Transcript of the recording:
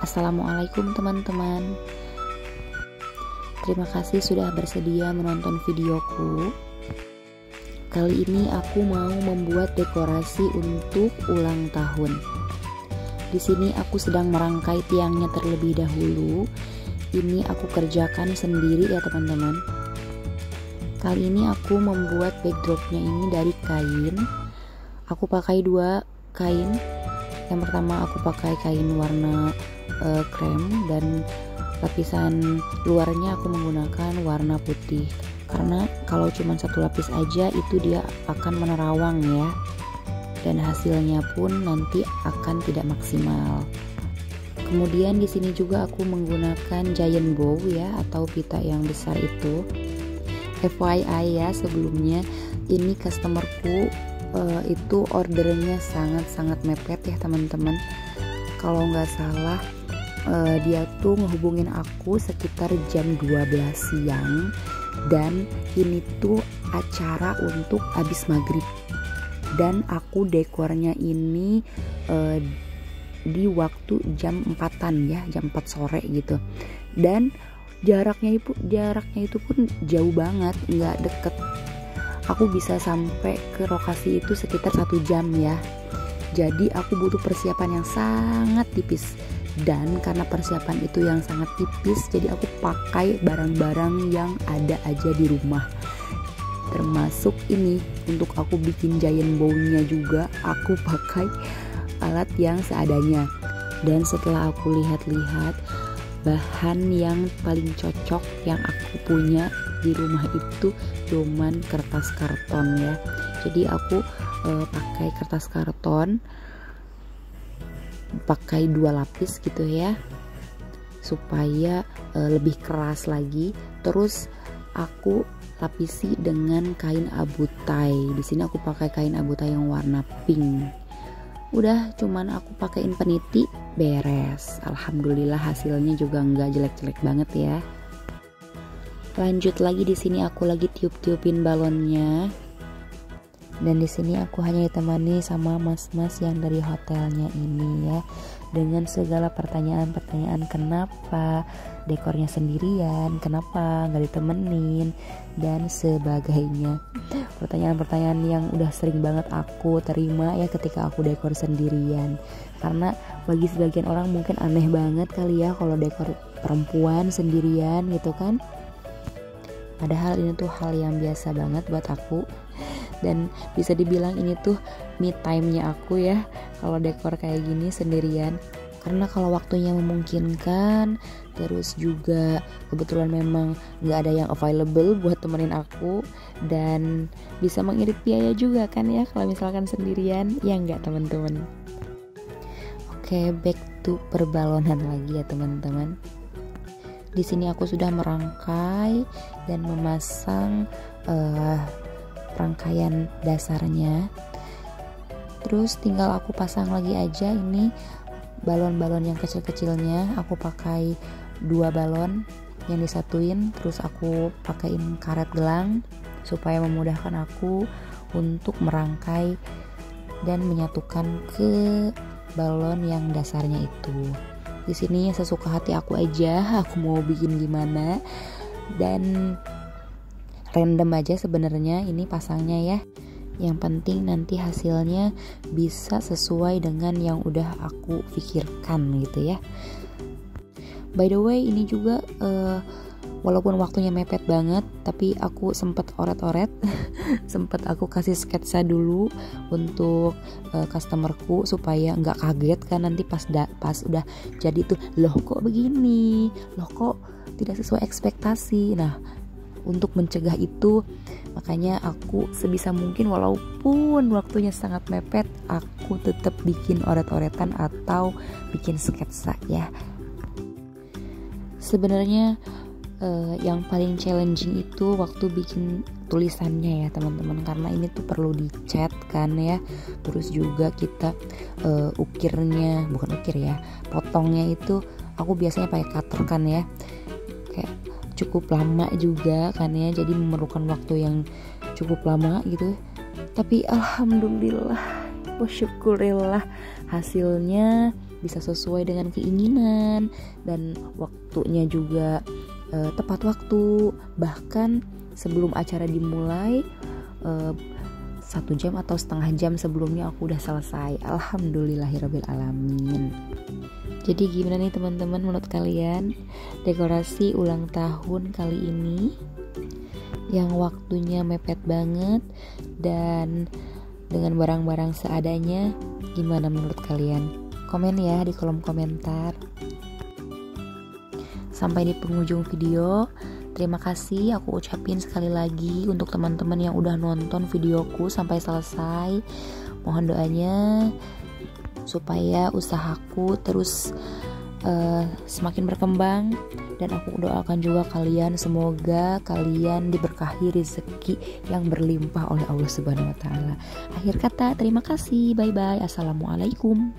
Assalamualaikum teman-teman. Terima kasih sudah bersedia menonton videoku. Kali ini aku mau membuat dekorasi untuk ulang tahun. Di sini aku sedang merangkai tiangnya terlebih dahulu. Ini aku kerjakan sendiri ya teman-teman. Kali ini aku membuat backdropnya ini dari kain. Aku pakai 2 kain. Yang pertama aku pakai kain warna krem, dan lapisan luarnya aku menggunakan warna putih, karena kalau cuma satu lapis aja itu dia akan menerawang ya, dan hasilnya pun nanti akan tidak maksimal. Kemudian di sini juga aku menggunakan giant bow ya, atau pita yang besar itu. FYI ya, sebelumnya ini customerku itu ordernya sangat mepet ya teman-teman. Kalau nggak salah dia tuh ngehubungin aku sekitar jam 12 siang, dan ini tuh acara untuk habis maghrib, dan aku dekornya ini di waktu jam 4-an ya, jam 4 sore gitu, dan jaraknya itu pun jauh banget, nggak deket. Aku bisa sampai ke lokasi itu sekitar 1 jam ya. Jadi aku butuh persiapan yang sangat tipis, dan karena persiapan itu yang sangat tipis, jadi aku pakai barang-barang yang ada aja di rumah. Termasuk ini, untuk aku bikin giant bow-nya juga aku pakai alat yang seadanya. Dan setelah aku lihat-lihat, bahan yang paling cocok yang aku punya di rumah itu cuman kertas karton ya. Jadi aku pakai kertas karton, pakai 2 lapis gitu ya, supaya lebih keras lagi. Terus aku lapisi dengan kain abutai. Di sini aku pakai kain abutai yang warna pink. Udah, cuman aku pakein peniti, beres. Alhamdulillah hasilnya juga nggak jelek-jelek banget ya. Lanjut lagi, di sini aku lagi tiup-tiupin balonnya. Dan di sini aku hanya ditemani sama mas-mas yang dari hotelnya ini ya, dengan segala pertanyaan-pertanyaan, kenapa dekornya sendirian, kenapa nggak ditemenin, dan sebagainya. Pertanyaan-pertanyaan yang udah sering banget aku terima ya ketika aku dekor sendirian, karena bagi sebagian orang mungkin aneh banget kali ya kalau dekor perempuan sendirian gitu kan. Padahal ini tuh hal yang biasa banget buat aku, dan bisa dibilang ini tuh me time-nya aku ya kalau dekor kayak gini sendirian. Karena kalau waktunya memungkinkan, terus juga kebetulan memang gak ada yang available buat temenin aku, dan bisa mengirit biaya juga kan ya kalau misalkan sendirian, ya enggak teman-teman. Oke, back to perbalonan lagi ya teman-teman. Di sini aku sudah merangkai dan memasang rangkaian dasarnya. Terus tinggal aku pasang lagi aja ini balon-balon yang kecil-kecilnya. Aku pakai 2 balon yang disatuin, terus aku pakaiin karet gelang supaya memudahkan aku untuk merangkai dan menyatukan ke balon yang dasarnya itu. Di sini sesuka hati aku aja, aku mau bikin gimana, dan random aja sebenarnya ini pasangnya ya. Yang penting nanti hasilnya bisa sesuai dengan yang udah aku pikirkan gitu ya. By the way, ini juga walaupun waktunya mepet banget, tapi aku sempet oret-oret sempet aku kasih sketsa dulu untuk customerku supaya nggak kaget kan nanti pas udah jadi tuh, loh kok begini, loh kok tidak sesuai ekspektasi. Nah, untuk mencegah itu, makanya aku sebisa mungkin walaupun waktunya sangat mepet, aku tetap bikin oret-oretan atau bikin sketsa ya. Sebenarnya yang paling challenging itu waktu bikin tulisannya ya teman-teman, karena ini tuh perlu dicat kan ya. Terus juga kita potongnya itu aku biasanya pakai cutter kan ya, kayak cukup lama juga kan ya, jadi memerlukan waktu yang cukup lama gitu. Tapi alhamdulillah, syukurillah hasilnya bisa sesuai dengan keinginan, dan waktunya juga tepat waktu. Bahkan sebelum acara dimulai 1 jam atau setengah jam sebelumnya aku udah selesai. Alhamdulillahirabbil alamin. Jadi gimana nih teman-teman, menurut kalian dekorasi ulang tahun kali ini yang waktunya mepet banget dan dengan barang-barang seadanya, gimana menurut kalian? Komen ya di kolom komentar. Sampai di penghujung video, terima kasih aku ucapin sekali lagi untuk teman-teman yang udah nonton videoku sampai selesai. Mohon doanya supaya usahaku terus semakin berkembang, dan aku doakan juga kalian, semoga kalian diberkahi rezeki yang berlimpah oleh Allah Subhanahu wa taala. Akhir kata, terima kasih. Bye bye. Assalamualaikum.